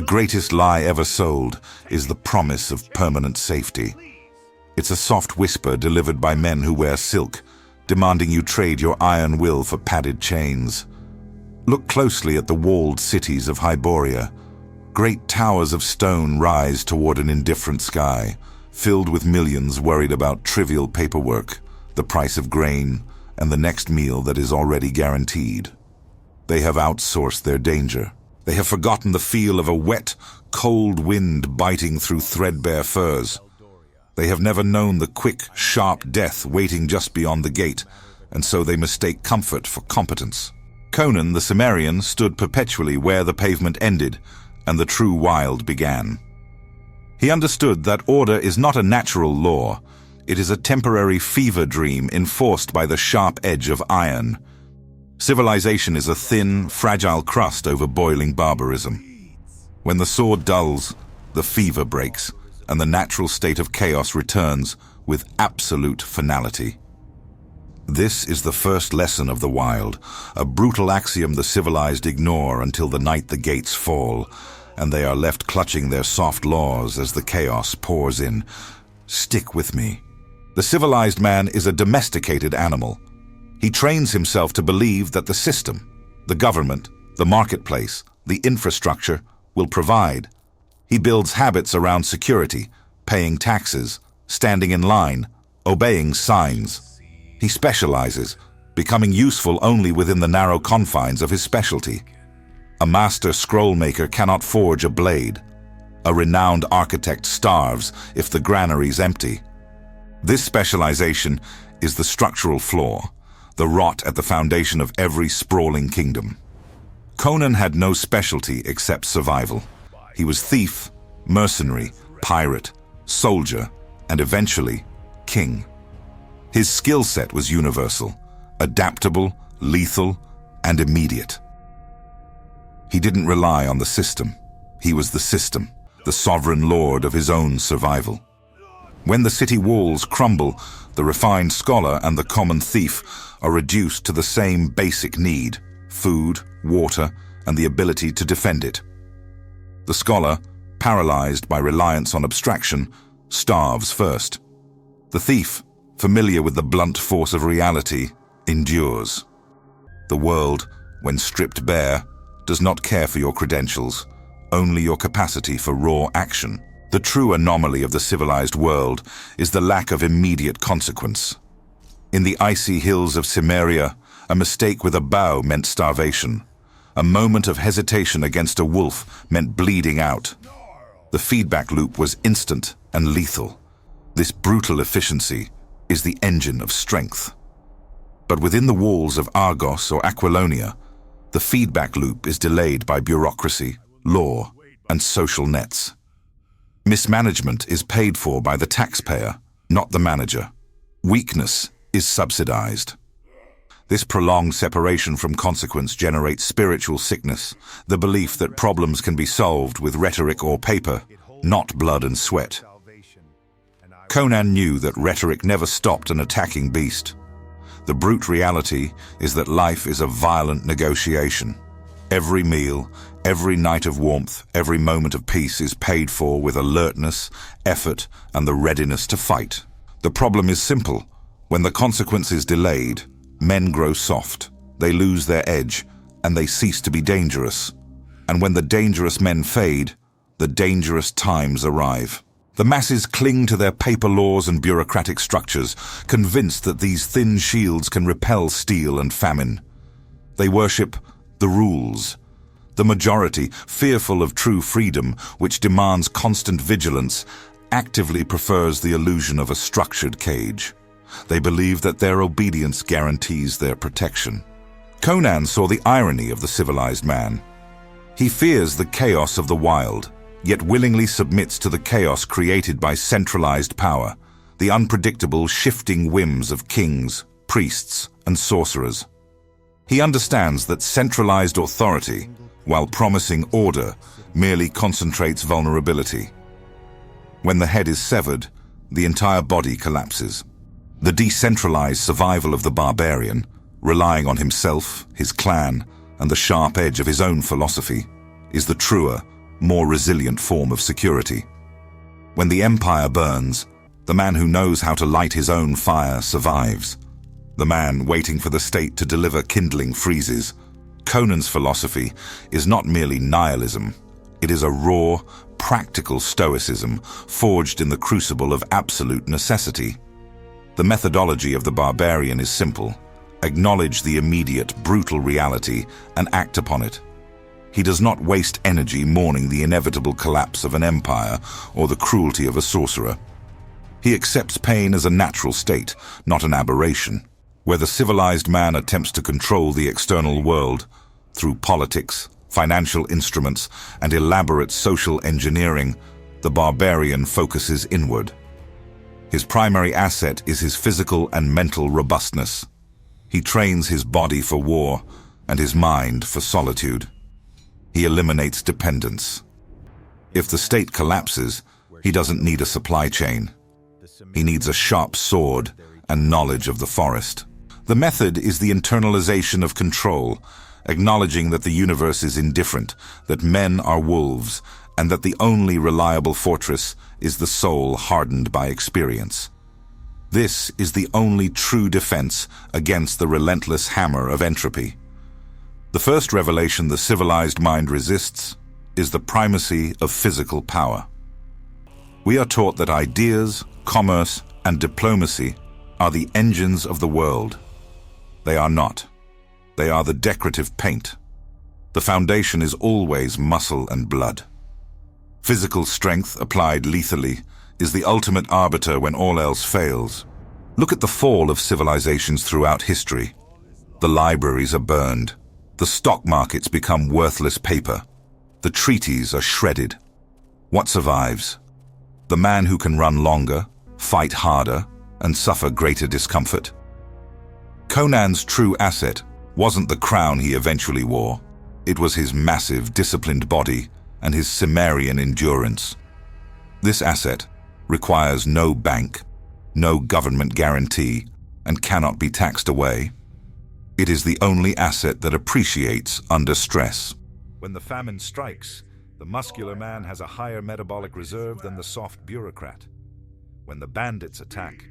greatest lie ever sold is the promise of permanent safety. It's a soft whisper delivered by men who wear silk, demanding you trade your iron will for padded chains. Look closely at the walled cities of Hyboria. Great towers of stone rise toward an indifferent sky, filled with millions worried about trivial paperwork, the price of grain, and the next meal that is already guaranteed. They have outsourced their danger. They have forgotten the feel of a wet, cold wind biting through threadbare furs. They have never known the quick, sharp death waiting just beyond the gate, and so they mistake comfort for competence. Conan the Cimmerian stood perpetually where the pavement ended and the true wild began. He understood that order is not a natural law. It is a temporary fever dream enforced by the sharp edge of iron. Civilization is a thin, fragile crust over boiling barbarism. When the sword dulls, the fever breaks, and the natural state of chaos returns with absolute finality. This is the first lesson of the wild, a brutal axiom the civilized ignore until the night the gates fall, and they are left clutching their soft laws as the chaos pours in. Stick with me. The civilized man is a domesticated animal. He trains himself to believe that the system, the government, the marketplace, the infrastructure will provide. He builds habits around security, paying taxes, standing in line, obeying signs. He specializes, becoming useful only within the narrow confines of his specialty. A master scroll maker cannot forge a blade. A renowned architect starves if the granary's empty. This specialization is the structural flaw, the rot at the foundation of every sprawling kingdom. Conan had no specialty except survival. He was thief, mercenary, pirate, soldier, and eventually, king. His skill set was universal, adaptable, lethal, and immediate. He didn't rely on the system. He was the system, the sovereign lord of his own survival. When the city walls crumble, the refined scholar and the common thief are reduced to the same basic need: food, water, and the ability to defend it. The scholar, paralyzed by reliance on abstraction, starves first. The thief, familiar with the blunt force of reality, endures. The world, when stripped bare, does not care for your credentials, only your capacity for raw action. The true anomaly of the civilized world is the lack of immediate consequence. In the icy hills of Cimmeria, a mistake with a bow meant starvation. A moment of hesitation against a wolf meant bleeding out. The feedback loop was instant and lethal. This brutal efficiency is the engine of strength. But within the walls of Argos or Aquilonia, the feedback loop is delayed by bureaucracy, law, and social nets. Mismanagement is paid for by the taxpayer, not the manager. Weakness is subsidized. This prolonged separation from consequence generates spiritual sickness, the belief that problems can be solved with rhetoric or paper, not blood and sweat. Conan knew that rhetoric never stopped an attacking beast. The brute reality is that life is a violent negotiation. Every meal, every night of warmth, every moment of peace is paid for with alertness, effort, and the readiness to fight. The problem is simple. When the consequence is delayed, men grow soft, they lose their edge, and they cease to be dangerous. And when the dangerous men fade, the dangerous times arrive. The masses cling to their paper laws and bureaucratic structures, convinced that these thin shields can repel steel and famine. They worship the rules. The majority, fearful of true freedom, which demands constant vigilance, actively prefers the illusion of a structured cage. They believe that their obedience guarantees their protection. Conan saw the irony of the civilized man. He fears the chaos of the wild, yet willingly submits to the chaos created by centralized power, the unpredictable, shifting whims of kings, priests, and sorcerers. He understands that centralized authority, while promising order, merely concentrates vulnerability. When the head is severed, the entire body collapses. The decentralized survival of the barbarian, relying on himself, his clan, and the sharp edge of his own philosophy, is the truer, more resilient form of security. When the empire burns, the man who knows how to light his own fire survives. The man waiting for the state to deliver kindling freezes. Conan's philosophy is not merely nihilism. It is a raw, practical stoicism forged in the crucible of absolute necessity. The methodology of the barbarian is simple. Acknowledge the immediate, brutal reality and act upon it. He does not waste energy mourning the inevitable collapse of an empire or the cruelty of a sorcerer. He accepts pain as a natural state, not an aberration. Where the civilized man attempts to control the external world through politics, financial instruments, and elaborate social engineering, the barbarian focuses inward. His primary asset is his physical and mental robustness. He trains his body for war and his mind for solitude. He eliminates dependence. If the state collapses, he doesn't need a supply chain. He needs a sharp sword and knowledge of the forest. The method is the internalization of control, acknowledging that the universe is indifferent, that men are wolves, and that the only reliable fortress is the soul hardened by experience. This is the only true defense against the relentless hammer of entropy. The first revelation the civilized mind resists is the primacy of physical power. We are taught that ideas, commerce, and diplomacy are the engines of the world. They are not. They are the decorative paint. The foundation is always muscle and blood. Physical strength applied lethally is the ultimate arbiter when all else fails. Look at the fall of civilizations throughout history. The libraries are burned. The stock markets become worthless paper. The treaties are shredded. What survives? The man who can run longer, fight harder, and suffer greater discomfort. Conan's true asset wasn't the crown he eventually wore. It was his massive, disciplined body and his Cimmerian endurance. This asset requires no bank, no government guarantee, and cannot be taxed away. It is the only asset that appreciates under stress. When the famine strikes, the muscular man has a higher metabolic reserve than the soft bureaucrat. When the bandits attack,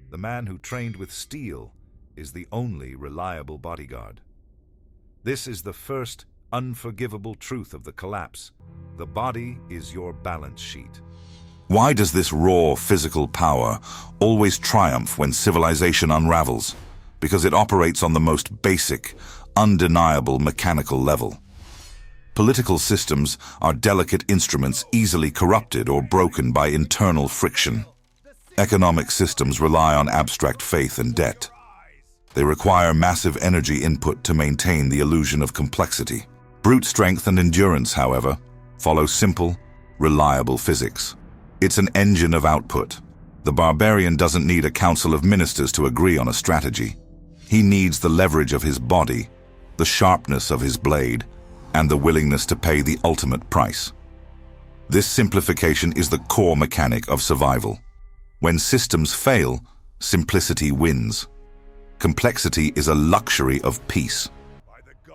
the man who trained with steel is the only reliable bodyguard. This is the first unforgivable truth of the collapse. The body is your balance sheet. Why does this raw physical power always triumph when civilization unravels? Because it operates on the most basic, undeniable mechanical level. Political systems are delicate instruments easily corrupted or broken by internal friction. Economic systems rely on abstract faith and debt. They require massive energy input to maintain the illusion of complexity. Brute strength and endurance, however, follow simple, reliable physics. It's an engine of output. The barbarian doesn't need a council of ministers to agree on a strategy. He needs the leverage of his body, the sharpness of his blade, and the willingness to pay the ultimate price. This simplification is the core mechanic of survival. When systems fail, simplicity wins. Complexity is a luxury of peace.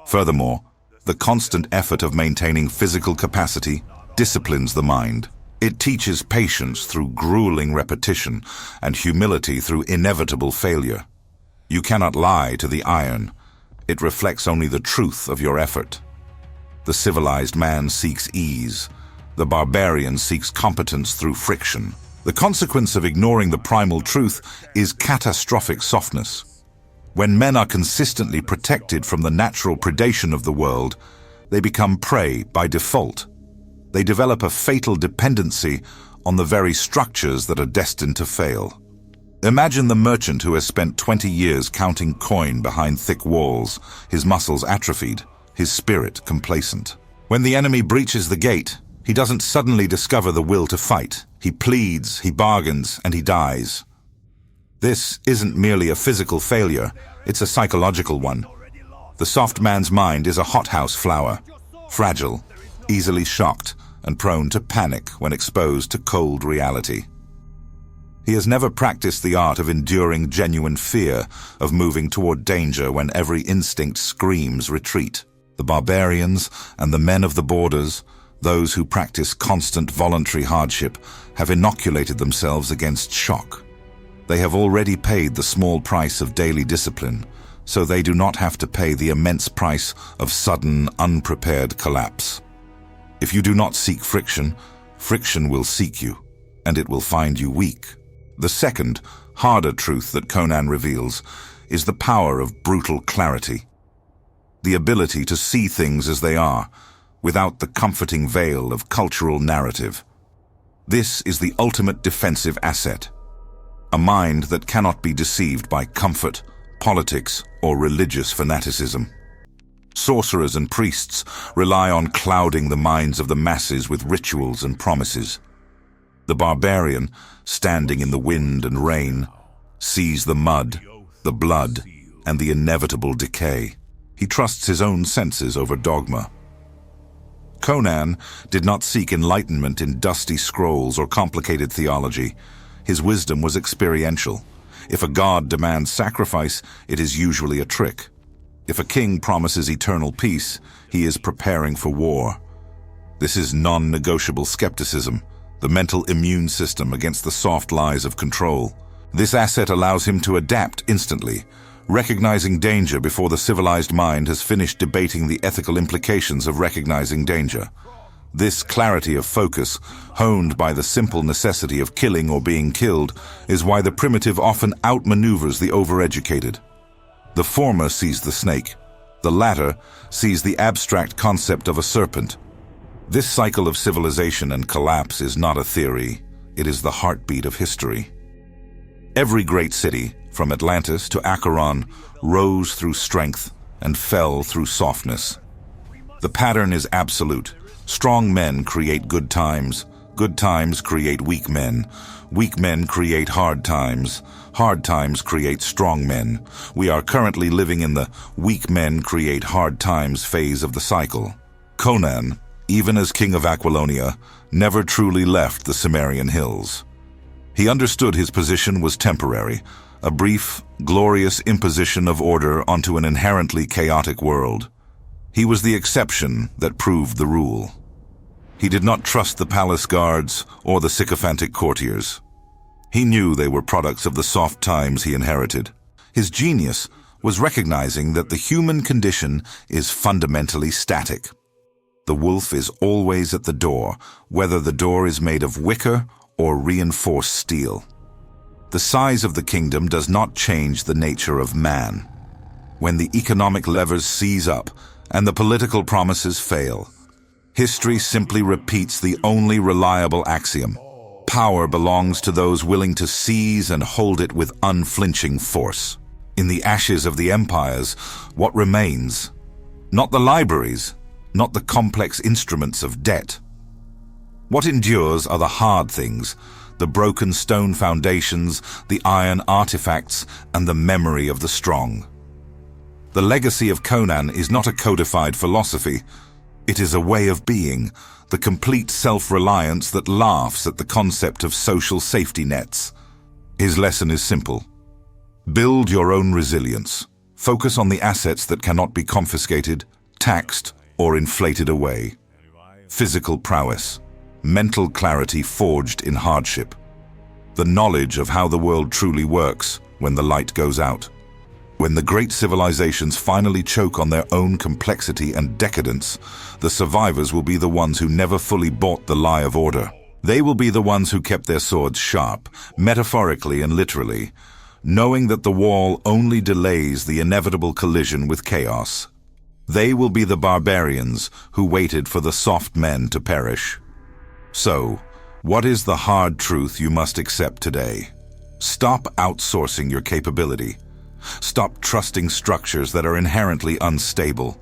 Furthermore, the constant effort of maintaining physical capacity disciplines the mind. It teaches patience through grueling repetition and humility through inevitable failure. You cannot lie to the iron. It reflects only the truth of your effort. The civilized man seeks ease. The barbarian seeks competence through friction. The consequence of ignoring the primal truth is catastrophic softness. When men are consistently protected from the natural predation of the world, they become prey by default. They develop a fatal dependency on the very structures that are destined to fail. Imagine the merchant who has spent 20 years counting coin behind thick walls, his muscles atrophied, his spirit complacent. When the enemy breaches the gate, he doesn't suddenly discover the will to fight. He pleads, he bargains, and he dies. This isn't merely a physical failure, it's a psychological one. The soft man's mind is a hothouse flower, fragile, easily shocked, and prone to panic when exposed to cold reality. He has never practiced the art of enduring genuine fear, of moving toward danger when every instinct screams retreat. The barbarians and the men of the borders, Those who practice constant voluntary hardship have inoculated themselves against shock. They have already paid the small price of daily discipline, so they do not have to pay the immense price of sudden, unprepared collapse. If you do not seek friction, friction will seek you, and it will find you weak. The second, harder truth that Conan reveals is the power of brutal clarity. The ability to see things as they are, without the comforting veil of cultural narrative. This is the ultimate defensive asset. A mind that cannot be deceived by comfort, politics, or religious fanaticism. Sorcerers and priests rely on clouding the minds of the masses with rituals and promises. The barbarian, standing in the wind and rain, sees the mud, the blood, and the inevitable decay. He trusts his own senses over dogma. Conan did not seek enlightenment in dusty scrolls or complicated theology. His wisdom was experiential. If a god demands sacrifice, it is usually a trick. If a king promises eternal peace, he is preparing for war. This is non-negotiable skepticism, the mental immune system against the soft lies of control. This asset allows him to adapt instantly, recognizing danger before the civilized mind has finished debating the ethical implications of recognizing danger. This clarity of focus, honed by the simple necessity of killing or being killed, is why the primitive often outmaneuvers the overeducated. The former sees the snake. The latter sees the abstract concept of a serpent. This cycle of civilization and collapse is not a theory. It is the heartbeat of history. Every great city, from Atlantis to Acheron, rose through strength and fell through softness. The pattern is absolute. Strong men create good times create weak men create hard times create strong men. We are currently living in the weak men create hard times phase of the cycle. Conan, even as king of Aquilonia, never truly left the Cimmerian hills. He understood his position was temporary, a brief, glorious imposition of order onto an inherently chaotic world. He was the exception that proved the rule. He did not trust the palace guards or the sycophantic courtiers. He knew they were products of the soft times he inherited. His genius was recognizing that the human condition is fundamentally static. The wolf is always at the door, whether the door is made of wicker or reinforced steel. The size of the kingdom does not change the nature of man. When the economic levers seize up and the political promises fail, history simply repeats the only reliable axiom. Power belongs to those willing to seize and hold it with unflinching force. In the ashes of the empires, what remains? Not the libraries, not the complex instruments of debt. What endures are the hard things, the broken stone foundations, the iron artifacts, and the memory of the strong. The legacy of Conan is not a codified philosophy. It is a way of being, the complete self-reliance that laughs at the concept of social safety nets. His lesson is simple. Build your own resilience. Focus on the assets that cannot be confiscated, taxed, or inflated away. Physical prowess, mental clarity forged in hardship, the knowledge of how the world truly works when the light goes out. When the great civilizations finally choke on their own complexity and decadence, the survivors will be the ones who never fully bought the lie of order. They will be the ones who kept their swords sharp, metaphorically and literally, knowing that the wall only delays the inevitable collision with chaos. They will be the barbarians who waited for the soft men to perish. So, what is the hard truth you must accept today? Stop outsourcing your capability. Stop trusting structures that are inherently unstable.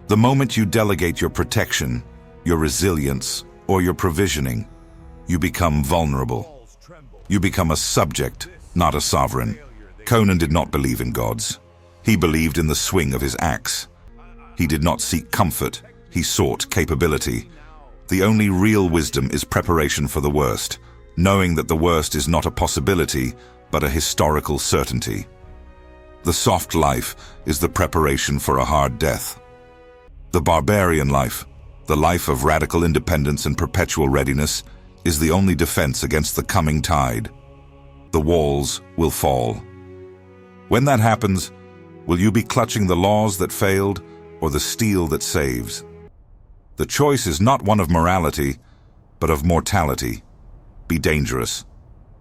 The moment you delegate your protection, your resilience, or your provisioning, you become vulnerable. You become a subject, not a sovereign. Conan did not believe in gods. He believed in the swing of his axe. He did not seek comfort. He sought capability. The only real wisdom is preparation for the worst, knowing that the worst is not a possibility, but a historical certainty. The soft life is the preparation for a hard death. The barbarian life, The life of radical independence and perpetual readiness is the only defense against the coming tide. The walls will fall. When that happens, will you be clutching the laws that failed or the steel that saves? The choice is not one of morality, but of mortality. Be dangerous.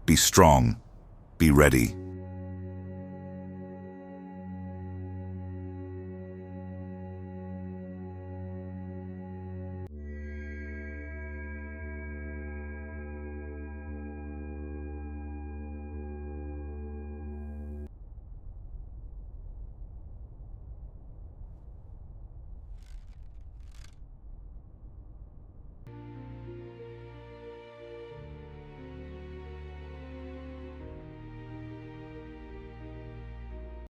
Be strong. Be ready.